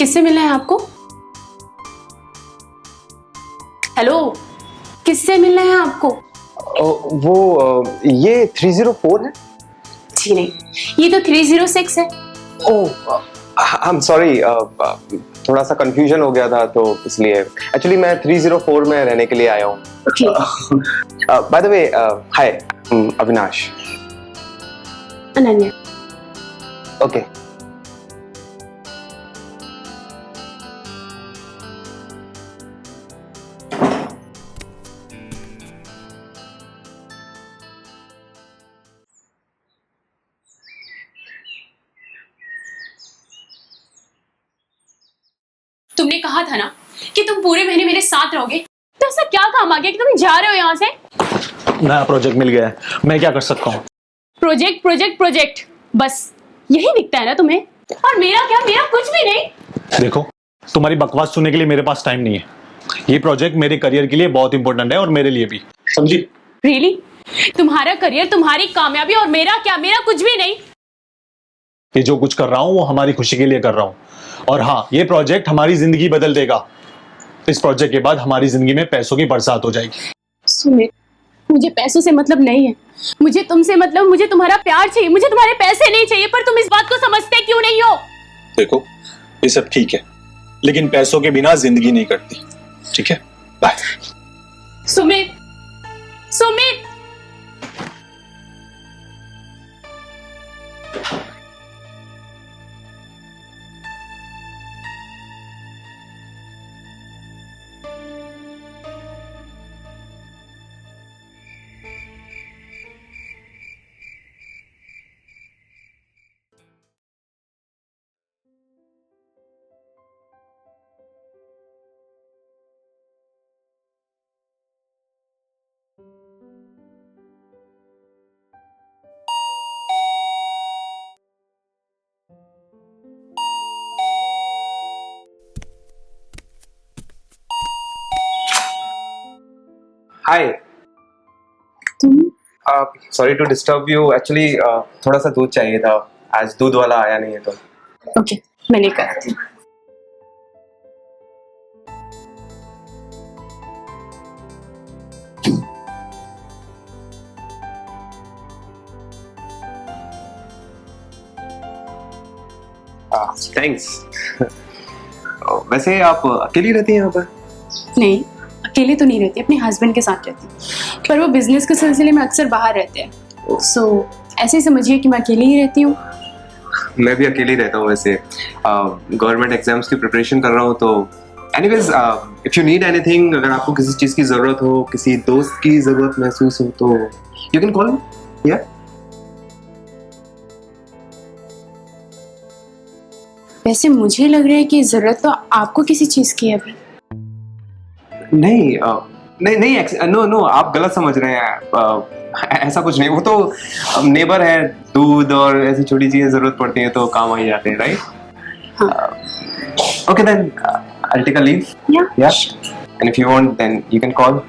किससे मिलना है आपको? हेलो, किससे मिलना है आपको? ये 304 है। जी नहीं, ये तो 306 है। ओह, आई एम सॉरी, थोड़ा सा कंफ्यूजन हो गया था तो इसलिए। एक्चुअली मैं 304 में रहने के लिए आया हूँ। By the way, hi, Avinash. Ananya. Okay. तुमने कहा था ना कि तुम पूरे महीने मेरे साथ रहोगे, तो ऐसा क्या काम आ गया कि तुम जा रहे हो यहाँ से? नया प्रोजेक्ट मिल गया है, मैं क्या कर सकता हूँ? प्रोजेक्ट प्रोजेक्ट प्रोजेक्ट, बस यही दिखता है ना तुम्हें? और मेरा क्या? मेरा कुछ भी नहीं। देखो, तुम्हारी बकवास सुनने के लिए मेरे पास टाइम नहीं है। ये प्रोजेक्ट मेरे करियर के लिए बहुत इंपॉर्टेंट है और मेरे लिए भी, समझी? रियली? तुम्हारा करियर, तुम्हारी कामयाबी, और मेरा क्या? मेरा कुछ भी नहीं। ये जो कुछ कर रहा हूँ वो हमारी खुशी के लिए कर रहा हूँ। और हाँ, ये प्रोजेक्ट हमारी जिंदगी बदल देगा। इस प्रोजेक्ट के बाद हमारी जिंदगी में पैसों की बरसात हो जाएगी। सुमित, मुझे पैसों से मतलब नहीं है, मुझे तुमसे मतलब, मुझे तुम्हारा प्यार चाहिए, मुझे तुम्हारे पैसे नहीं चाहिए। पर तुम इस बात को समझते क्यों नहीं हो? देखो, ये सब ठीक है, लेकिन पैसों के बिना जिंदगी नहीं कटती। ठीक है, बाय। सुमित, सुमित। हाय। तुम? Sorry to disturb you. Actually थोड़ा सा दूध चाहिए था, आज दूध वाला आया नहीं है तो। ओके, मैं लेकर आती हूँ। थैंक्स। वैसे आप अकेली रहती हैं यहाँ पर? नहीं, अकेले तो नहीं रहती, अपने हस्बैंड के साथ रहती हूँ, पर वो बिजनेस के सिलसिले में अक्सर बाहर रहते हैं। सो ऐसे ही समझिए कि मैं अकेली ही रहती हूँ। मैं भी अकेली रहता हूँ वैसे। गवर्नमेंट एग्जाम्स की प्रिपरेशन कर रहा हूँ तो। Anyways, if you need anything, अगर आपको किसी चीज़ की ज़रूरत हो, किसी दोस्त की ज़रूरत महसूस हो तो यू कैन कॉल मी। या वैसे मुझे लग रहा है कि ज़रूरत तो आपको किसी चीज़ की है अभी। नहीं, नहीं नहीं, नो नो, आप गलत समझ रहे हैं। ऐसा कुछ नहीं, वो तो नेबर है। दूध और ऐसी छोटी चीजें जरूरत पड़ती है तो काम आ ही जाते हैं, right? Okay then, I'll take a leave. Yeah. And if you want, then you can call.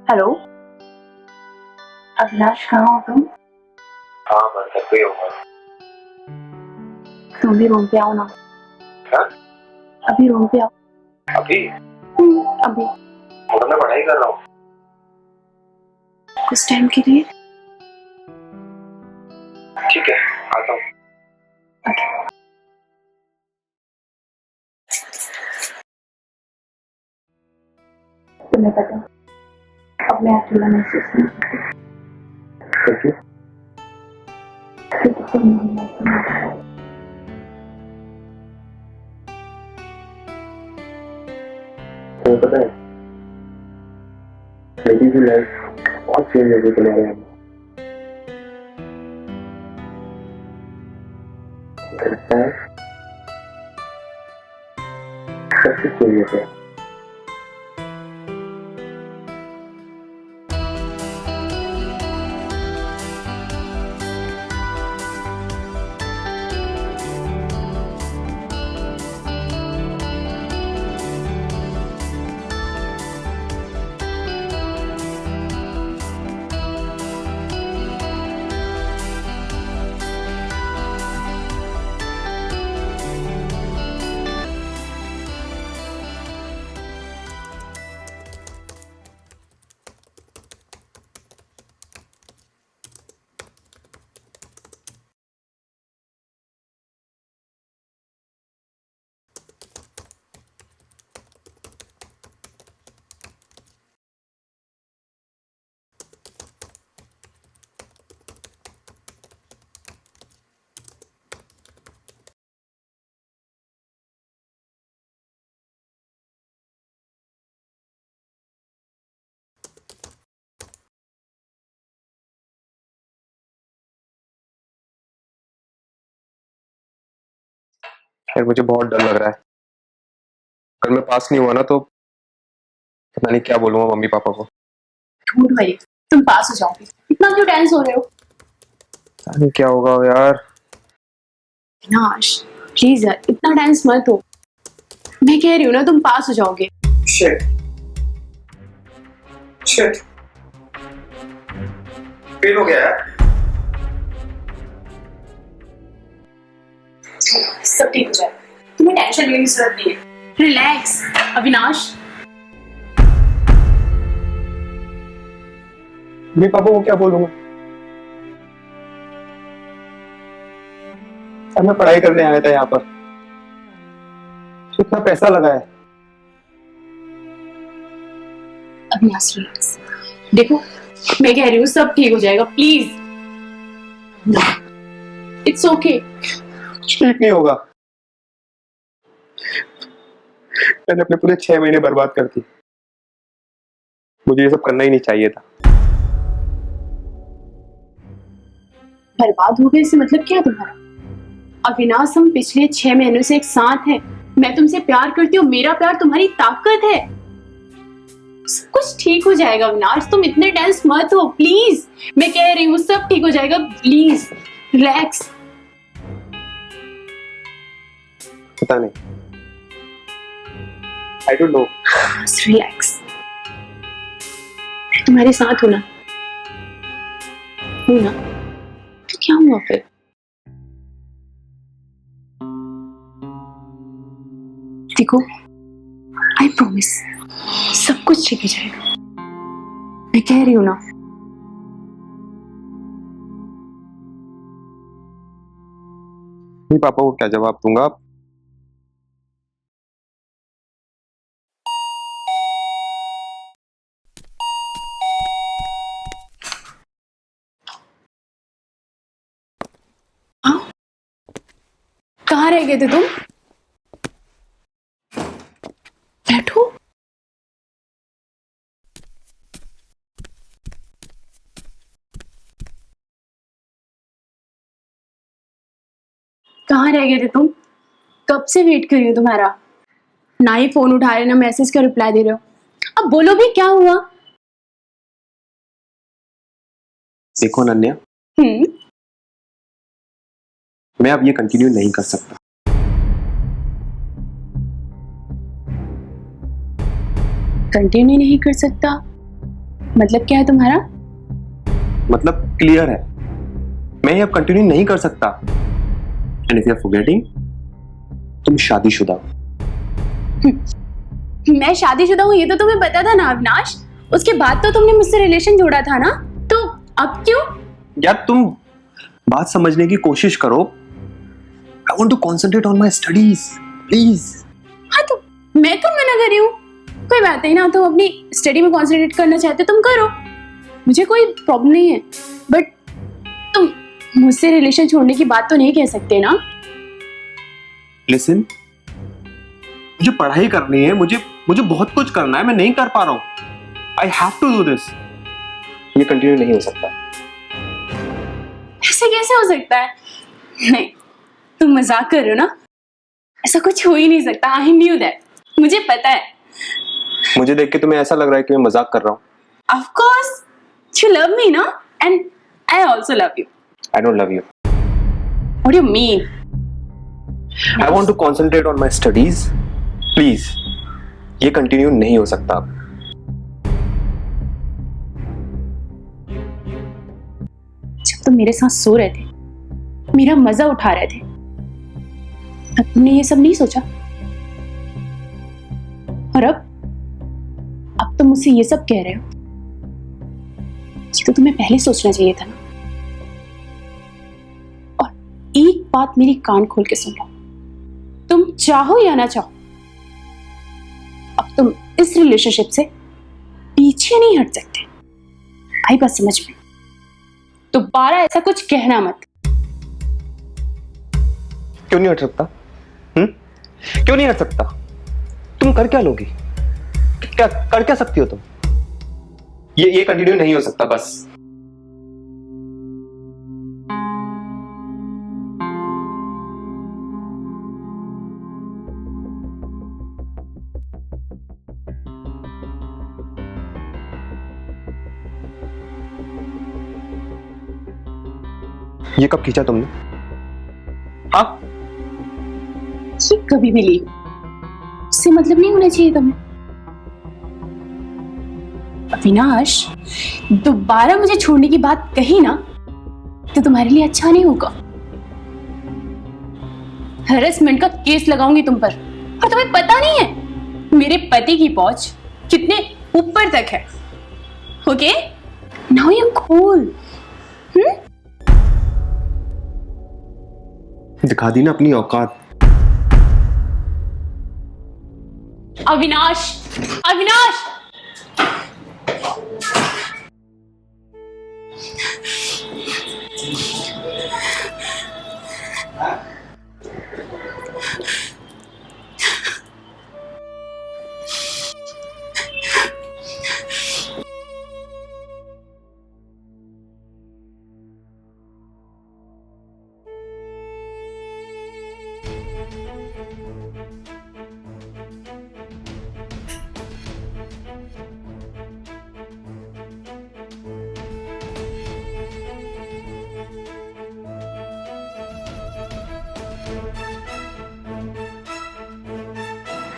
Hello Abhilash, कहाँ हो तुम? हाँ मैं घर पे हूँ। तुम भी रूम पे आओ ना। हाँ? अभी रूम पे आओ। अभी? अभी और मैं पढ़ाई कर रहा हूँ। कुछ टाइम के लिए। ठीक है, आता हूँ। तुम्हें पता अब मैं अकेला महसूस नहीं करती क्योंकि तुम मेरी लाइफ में हो। तुम्हें पता है मेरी भी लाइफ बहुत चेंज हो गई तुम्हारे यहाँ। लगता है सब कुछ चेंज हो गया। यार मुझे बहुत डर लग रहा है, अगर मैं पास नहीं हुआ ना तो पता नहीं क्या बोलूंगा मम्मी पापा को। डोंट वरी, तुम पास हो जाओगे। इतना क्यों टेंस हो रहे हो? पता नहीं क्या होगा यार। विनाश प्लीज यार, इतना टेंस मत हो। मैं कह रही हूँ ना, तुम पास हो जाओगे। शिट शिट, फेल हो गया यार। सब ठीक हो जाएगा, तुम्हें टेंशन लेने की जरूरत नहीं है। रिलैक्स अविनाश। मम्मी पापा को क्या बोलूंगा? अब मैं पढ़ाई करने आया था यहाँ पर, इतना पैसा लगा है। अविनाश रिलैक्स। देखो मैं कह रही हूँ सब ठीक हो जाएगा, प्लीज। It's okay. ठीक नहीं होगा। मैंने अपने पूरे 6 महीने बर्बाद कर दी। मुझे ये सब करना ही नहीं चाहिए था। बर्बाद हो गए इससे मतलब क्या है तुम्हारा? अविनाश, हम पिछले 6 महीनों से एक साथ हैं। मैं तुमसे प्यार करती हूँ, मेरा प्यार तुम्हारी ताकत है। सब कुछ ठीक हो जाएगा अविनाश, तुम इतने टेंस मत हो प्लीज। मैं कह रही हूँ सब ठीक हो जाएगा, प्लीज रिलैक्स। पता नहीं, आई डोंट नो। रिलैक्स, तुम्हारे साथ हूं ना। हूं ना तो क्या हुआ फिर? देखो आई प्रॉमिस सब कुछ ठीक हो जाएगा। मैं कह रही हूँ ना। मम्मी पापा को क्या जवाब दूंगा? हाँ, कहाँ रह गए थे तुम? बैठो। कहाँ रह गए थे तुम? कब से वेट कर रही हूँ तुम्हारा। ना ही फोन उठा रहे, ना मैसेज का रिप्लाई दे रहे हो। अब बोलो भी क्या हुआ? देखो नन्या, मैं अब ये कंटिन्यू नहीं कर सकता। कंटिन्यू नहीं कर सकता? मतलब क्या है तुम्हारा? मतलब क्लियर है, मैं ये अब कंटिन्यू नहीं कर सकता। And if you are forgetting, तुम शादीशुदा हो। मैं शादीशुदा हूँ ये तो तुम्हें पता था ना अविनाश। उसके बाद तो तुमने मुझसे रिलेशन जोड़ा था ना, तो अब क्यों? यार तुम बात समझने की कोशिश करो। I want to concentrate on my studies please. हाँ तो मैं कब मना कर रही हूँ? कोई बात नहीं ना, तुम अपनी स्टडी में कॉन्सेंट्रेट करना चाहते तुम करो, मुझे कोई प्रॉब्लम नहीं है। बट तुम मुझसे रिलेशन छोड़ने की बात तो नहीं कह सकते ना। लिसन, मुझे पढ़ाई करनी है, मुझे बहुत कुछ करना है, मैं नहीं कर पा रहा हूँ। I have to do this. ये कंटिन्यू नहीं हो सकता। ऐसे कैसे हो सकता है? नहीं, तुम मजाक कर रहे हो ना, ऐसा कुछ हो ही नहीं सकता। आई न्यू दैट, मुझे पता है। मुझे देख के तुम्हें ऐसा लग रहा है कि मैं मजाक कर रहा हूँ। Of course, you love me, no? And I also love you. I don't love you. What do you mean? I want to concentrate on my studies. Please, ये कंटिन्यू नहीं हो सकता। जब तुम मेरे साथ सो रहे थे, मेरा मजा उठा रहे थे, तब तुमने ये सब नहीं सोचा। और अब तुम मुझसे ये सब कह रहे हो। ये तो तुम्हें पहले सोचना चाहिए था ना। और एक बात मेरी कान खोल के सुन लो, तुम चाहो या ना चाहो, अब तुम इस रिलेशनशिप से पीछे नहीं हट सकते। आई बात समझ में? दोबारा ऐसा कुछ कहना मत। क्यों नहीं हट सकता? क्यों नहीं हट सकता? तुम कर क्या लोगी? क्या कर क्या सकती हो तुम? ये कंटिन्यू नहीं हो सकता बस। ये कब खींचा तुमने? हाँ, ये कभी भी ली, उससे मतलब नहीं होना चाहिए तुम्हें। अविनाश, दोबारा मुझे छोड़ने की बात कही ना, तो तुम्हारे लिए अच्छा नहीं होगा। हैरेसमेंट का केस लगाऊंगी तुम पर। और तुम्हें पता नहीं है मेरे पति की पहुंच कितने ऊपर तक है। Okay, now you cool. दिखा दी ना अपनी औकात। अविनाश, अविनाश,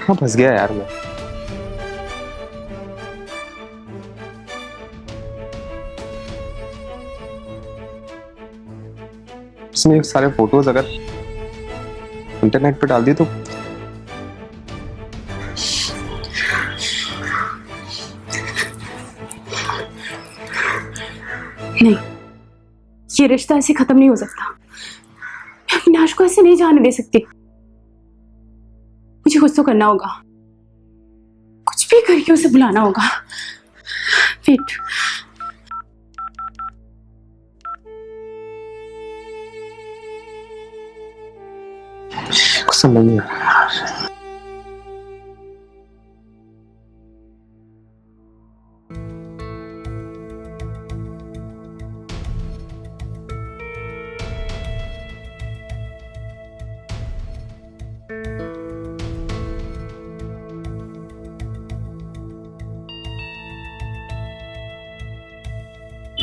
हाँ, फंस गया यार मैं। इसमें सारे फोटोज अगर इंटरनेट पे डाल दिए तो नहीं, ये रिश्ता ऐसे खत्म नहीं हो सकता। मैं अविनाश को ऐसे नहीं जाने दे सकती। मुझे कुछ तो करना होगा, कुछ भी करके उसे बुलाना होगा। वेट, कुछ समझ नहीं आ रहा।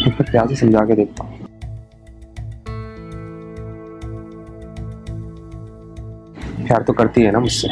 मैं प्यार से समझा के देखता हूँ। प्यार तो करती है ना मुझसे।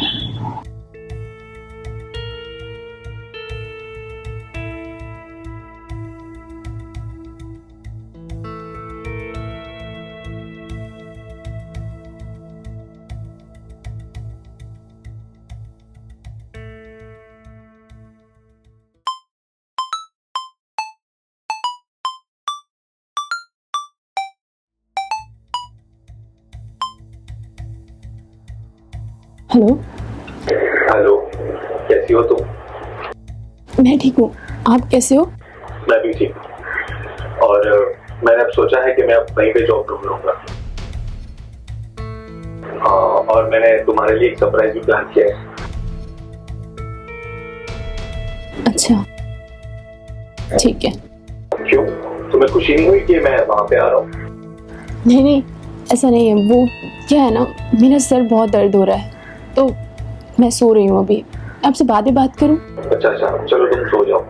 हेलो। हेलो, कैसी हो तुम? मैं ठीक हूँ, आप कैसे हो? मैं भी ठीक हूँ। और मैंने अब सोचा है कि मैं अब वहीं पे जॉब ढूंढ लूंगा। और मैंने तुम्हारे लिए एक सरप्राइज भी प्लान किया है। अच्छा, ठीक है। क्यों, तुम्हें खुशी नहीं हुई कि मैं वहां पे आ रहा हूँ? नहीं नहीं, ऐसा नहीं है। वो क्या है ना, मेरा सर बहुत दर्द हो रहा है तो मैं सो रही हूँ अभी। आपसे बाद में बात करूँ? अच्छा, चलो तुम सो जाओ।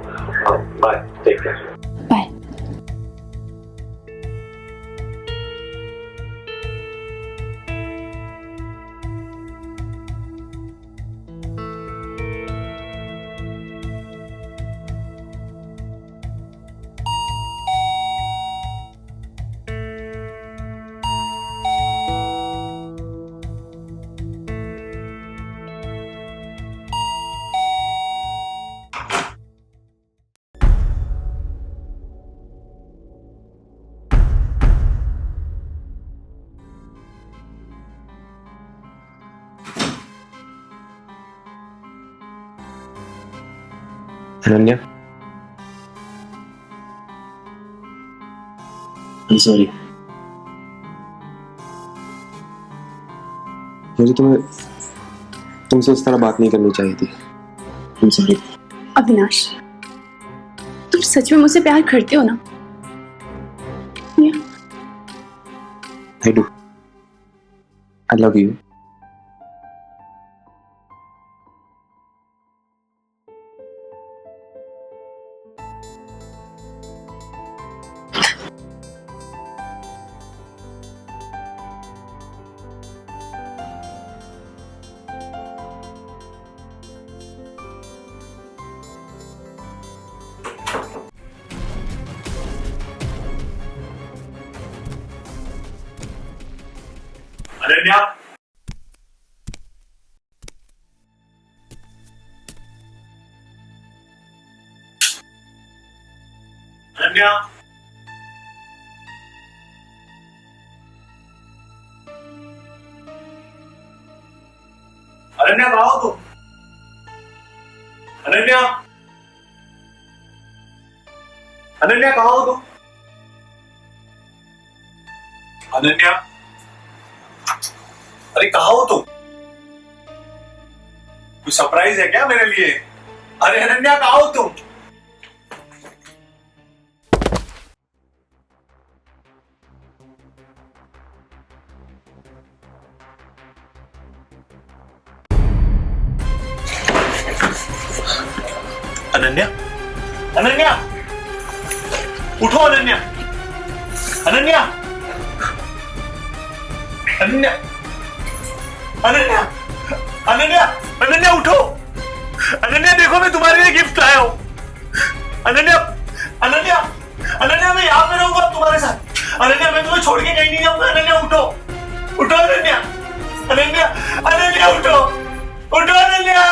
हाँ, bye, take care. Bye. Ananya, I'm sorry. मुझे तुमसे उस तरह बात नहीं करनी चाहिए थी। I'm sorry. अविनाश, तुम सच में मुझसे प्यार करते हो ना? या I do. I love you. Ananya, Ananya, Ananya कहाँ हो तुम? अनन्या, अनन्या कहाँ हो तुम? अनन्या, अरे कहाँ हो तुम? कोई सरप्राइज है क्या मेरे लिए? अरे अनन्या कहाँ हो तुम? अनन्या, अनन्या, उठो अनन्या, अनन्या, अनन्या, अनन्या, अनन्या, अनन्या उठो। अनन्या देखो मैं तुम्हारे लिए गिफ्ट लाया हूं। अनन्या, अनन्या, अनन्या मैं यहाँ पे रहूंगा तुम्हारे साथ। अनन्या मैं तुम्हें छोड़ के कहीं नहीं जाऊंगा। अनन्या उठो, उठो अनन्या, अनन्या, अनन्या उठो, उठो अनन्या।